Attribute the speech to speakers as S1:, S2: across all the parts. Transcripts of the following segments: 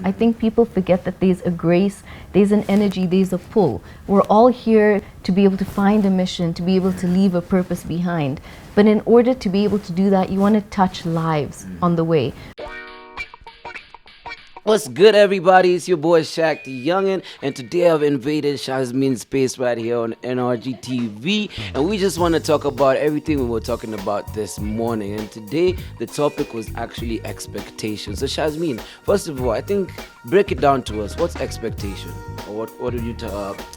S1: I think people forget that there's a grace, there's an energy, there's a pull. We're all here to be able to find a mission, to be able to leave a purpose behind. But in order to be able to do that, you want to touch lives on the way.
S2: What's good, everybody? It's your boy Shaq the Youngin, and today I've invaded Shazmeen's space right here on NRG TV, and we just want to talk about everything we were talking about this morning. And today, the topic was actually expectations. So, Shazmeen, first of all, I think break it down to us. What's expectation, or what would you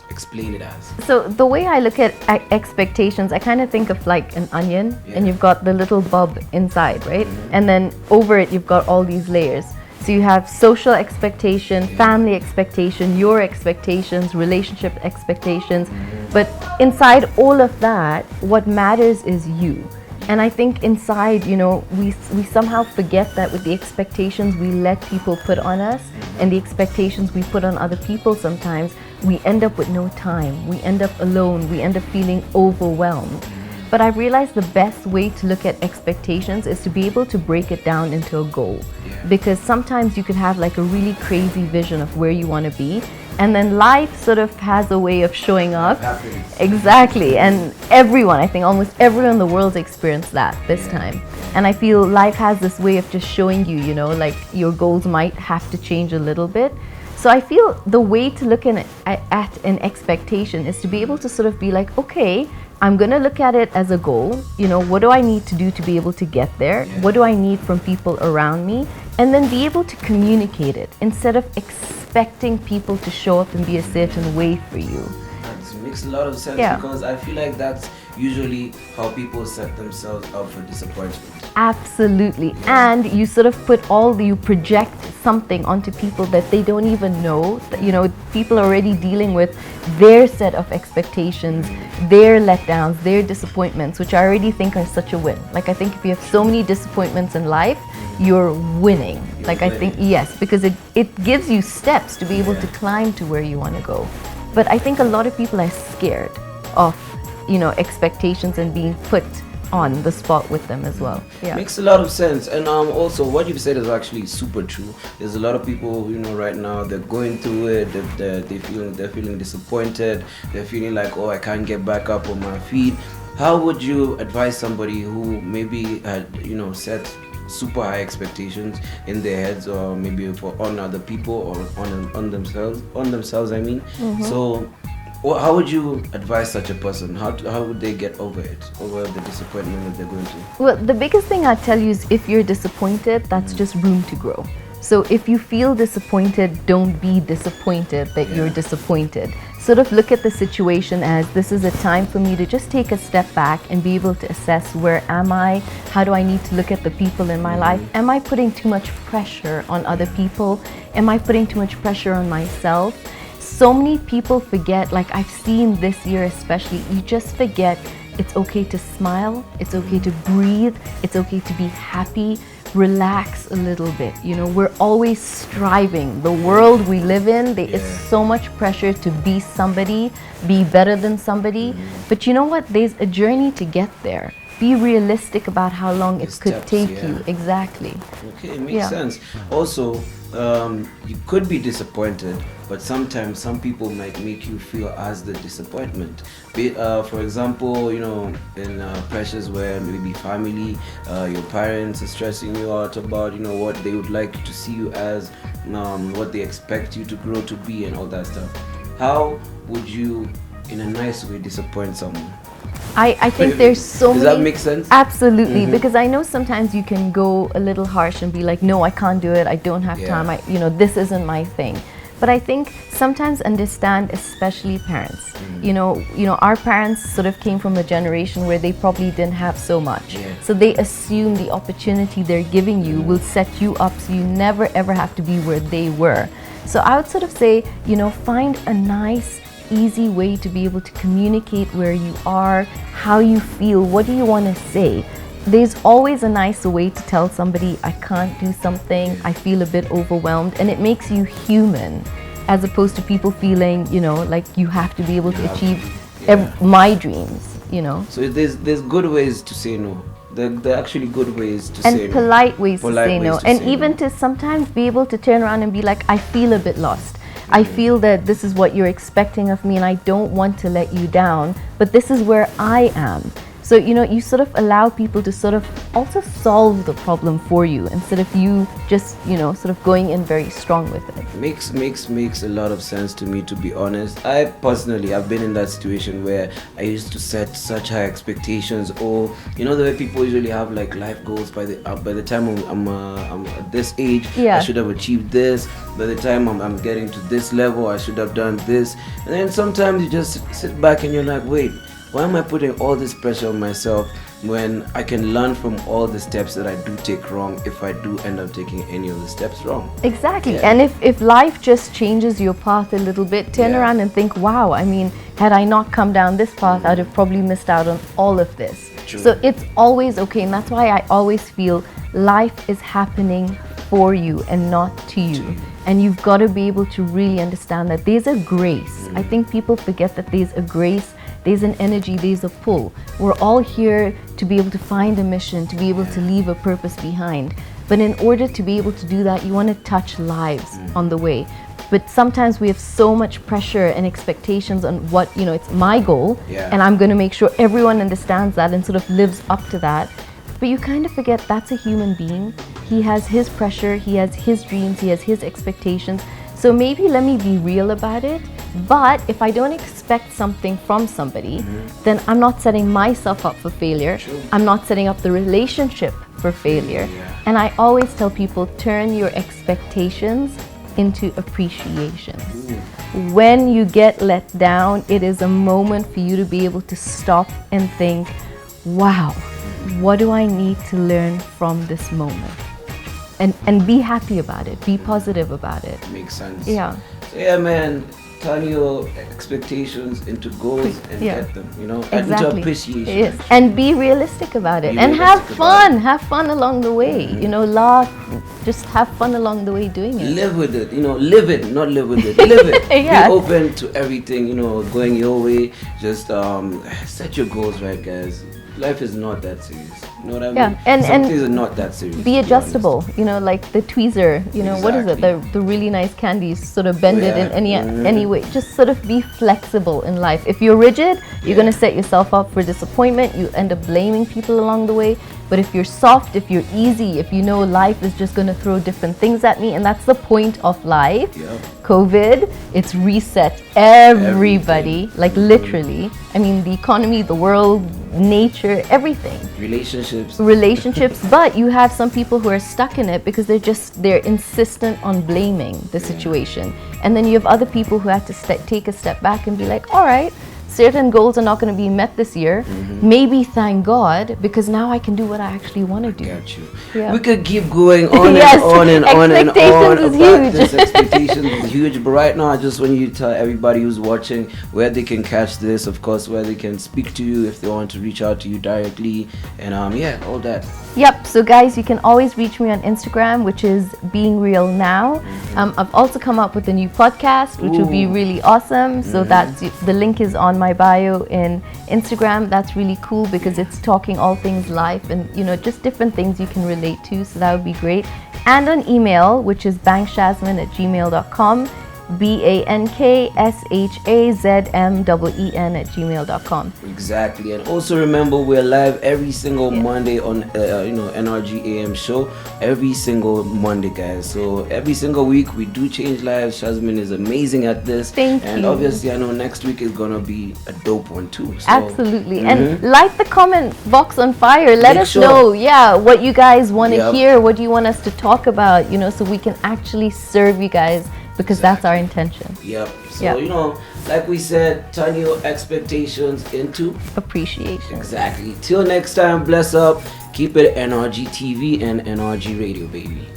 S2: explain it as?
S1: So the way I look at expectations, I kind of think of like an onion, and you've got the little bulb inside, right? And then over it, you've got all these layers. So you have social expectation, family expectation, your expectations, relationship expectations. But inside all of that, what matters is you. And I think inside, we somehow forget that with the expectations we let people put on us and the expectations we put on other people sometimes, we end up with no time. We end up alone. We end up feeling overwhelmed. But I realized the best way to look at expectations is to be able to break it down into a goal. Because sometimes you could have like a really crazy vision of where you want to be, and then life sort of has a way of showing up. Exactly. And everyone, I think almost everyone in the world's experienced that this time. And I feel life has this way of just showing you, like your goals might have to change a little bit. So I feel the way to look at an expectation is to be able to sort of be like, okay, I'm going to look at it as a goal. What do I need to do to be able to get there? What do I need from people around me? And then be able to communicate it instead of expecting people to show up and be a certain way for you.
S2: That makes a lot of sense because I feel like that's usually how people set themselves up for disappointment.
S1: Absolutely. And you sort of you project something onto people that they don't even know. People are already dealing with their set of expectations, their letdowns, their disappointments, which I already think are such a win. Like, I think if you have so many disappointments in life, you're winning. I think, yes, because it gives you steps to be able to climb to where you want to go. But I think a lot of people are scared of expectations and being put on the spot with them as well.
S2: Makes a lot of sense. And also what you've said is actually super true. There's a lot of people right now, they're going through it, they're feeling disappointed, they're feeling like, oh, I can't get back up on my feet. How would you advise somebody who maybe had set super high expectations in their heads, or maybe on other people or on themselves So how would you advise such a person? How would they get over the disappointment that they're going through?
S1: Well, the biggest thing I'd tell you is if you're disappointed, that's just room to grow. So if you feel disappointed, don't be disappointed that you're disappointed. Sort of look at the situation as this is a time for me to just take a step back and be able to assess, where am I? How do I need to look at the people in my life? Am I putting too much pressure on other people? Am I putting too much pressure on myself? So many people forget, like I've seen this year especially, you just forget it's okay to smile, it's okay to breathe, it's okay to be happy, relax a little bit. We're always striving. The world we live in, there is so much pressure to be somebody, be better than somebody. But you know what? There's a journey to get there. Be realistic about how long it could take you. Exactly.
S2: Okay, it makes sense. Also, you could be disappointed, but sometimes some people might make you feel as the disappointment. For example, in pressures where maybe family, your parents are stressing you out about what they would like to see you as, what they expect you to grow to be, and all that stuff. How would you, in a nice way, disappoint someone?
S1: I think there's so many...
S2: Does that make sense?
S1: Absolutely, because I know sometimes you can go a little harsh and be like, no, I can't do it, I don't have time, this isn't my thing. But I think sometimes understand, especially parents. Our parents sort of came from a generation where they probably didn't have so much. So they assume the opportunity they're giving you will set you up so you never ever have to be where they were. So I would sort of say, find a nice, easy way to be able to communicate where you are, how you feel, what do you want to say. There's always a nice way to tell somebody, I can't do something, I feel a bit overwhelmed, and it makes you human, as opposed to people feeling, like you have to be able to achieve my dreams,
S2: So there's good ways to say no. they're actually good ways to
S1: and
S2: say
S1: polite ways to
S2: Polite
S1: say no,
S2: ways to
S1: and
S2: say
S1: even
S2: no.
S1: to sometimes be able to turn around and be like, I feel a bit lost. I feel that this is what you're expecting of me and I don't want to let you down, but this is where I am. So, you sort of allow people to sort of also solve the problem for you instead of you just, sort of going in very strong with it.
S2: Makes a lot of sense to me, to be honest. I personally, I've been in that situation where I used to set such high expectations, or the way people usually have like life goals. By the time I'm at this age,
S1: Yeah.
S2: I should have achieved this. By the time I'm getting to this level, I should have done this. And then sometimes you just sit back and you're like, wait, why am I putting all this pressure on myself when I can learn from all the steps that I do take wrong if I do end up taking any of the steps wrong?
S1: Exactly.
S2: Yeah.
S1: And if life just changes your path a little bit, turn
S2: Yeah.
S1: around and think, wow, I mean, had I not come down this path, I'd have probably missed out on all of this.
S2: True.
S1: So it's always okay. And that's why I always feel life is happening for you and not to you. And you've got to be able to really understand that there's a grace. I think people forget that there's a grace, there's an energy, there's a pull. We're all here to be able to find a mission, to be able to leave a purpose behind. But in order to be able to do that, you want to touch lives on the way. But sometimes we have so much pressure and expectations on what, it's my goal,
S2: Yeah.
S1: and I'm going to make sure everyone understands that and sort of lives up to that. But you kind of forget that's a human being. He has his pressure, he has his dreams, he has his expectations. So maybe let me be real about it. But if I don't expect something from somebody, then I'm not setting myself up for failure.
S2: True.
S1: I'm not setting up the relationship for failure.
S2: Yeah.
S1: And I always tell people, turn your expectations into appreciation. When you get let down, it is a moment for you to be able to stop and think, wow, what do I need to learn from this moment? And be happy about it, be positive about it.
S2: Makes sense.
S1: Yeah.
S2: So yeah, man, turn your expectations into goals and
S1: Yeah.
S2: get them, and into
S1: Exactly.
S2: appreciation.
S1: Yes. And be realistic about it.
S2: Be
S1: And have
S2: realistic about
S1: fun. Have fun along the way. Laugh. Just have fun along the way doing it.
S2: Live with it, live it, not live with it. Live it.
S1: Yeah.
S2: Be open to everything, going your way. Just set your goals right, guys. Life is not that serious. You know what I mean?
S1: Yeah, and-
S2: some
S1: and
S2: things are not that serious. to
S1: Be
S2: honest.
S1: adjustable, like the tweezer, what is it? The really nice candies, sort of bend it in any way. Just sort of be flexible in life. If you're rigid, you're going to set yourself up for disappointment. You end up blaming people along the way. But if you're soft, if you're easy, if you know life is just going to throw different things at me, and that's the point of life.
S2: Yep.
S1: COVID, it's reset everybody, like literally. I mean, the economy, the world, nature, everything. Relationships, but you have some people who are stuck in it because they're insistent on blaming the situation. And then you have other people who have to take a step back and be like, all right, certain goals are not going to be met this year. Maybe thank God, because now I can do what I actually want to do.
S2: Got you.
S1: Yeah.
S2: We could keep going on
S1: Yes,
S2: and on and on and on
S1: expectations is
S2: about
S1: huge.
S2: this. Expectations is huge. But right now, I just want you to tell everybody who's watching where they can catch this. Of course, where they can speak to you if they want to reach out to you directly, and all that.
S1: Yep, so guys, you can always reach me on Instagram, which is Being Real Now. I've also come up with a new podcast, which will be really awesome. So the link is on my bio in Instagram. That's really cool because it's talking all things life and, just different things you can relate to. So that would be great. And on email, which is bankshazmeen@gmail.com. BANKSHAZMEEN@gmail.com.
S2: Exactly, and also remember we're live every single Monday on NRG AM show every single Monday, guys. So every single week we do change lives. Shazmeen is amazing at this.
S1: Thank
S2: and
S1: you.
S2: obviously I know next week is gonna be a dope one too. So,
S1: Absolutely. And light the comment box on fire. Let
S2: Make
S1: us
S2: sure.
S1: know, what you guys want to
S2: Yep.
S1: hear, what do you want us to talk about, so we can actually serve you guys, because that's our intention.
S2: Yep. So
S1: Yep.
S2: like we said, turn your expectations into
S1: Appreciation.
S2: exactly. Till next time, bless up. Keep it NRG TV and NRG Radio, baby.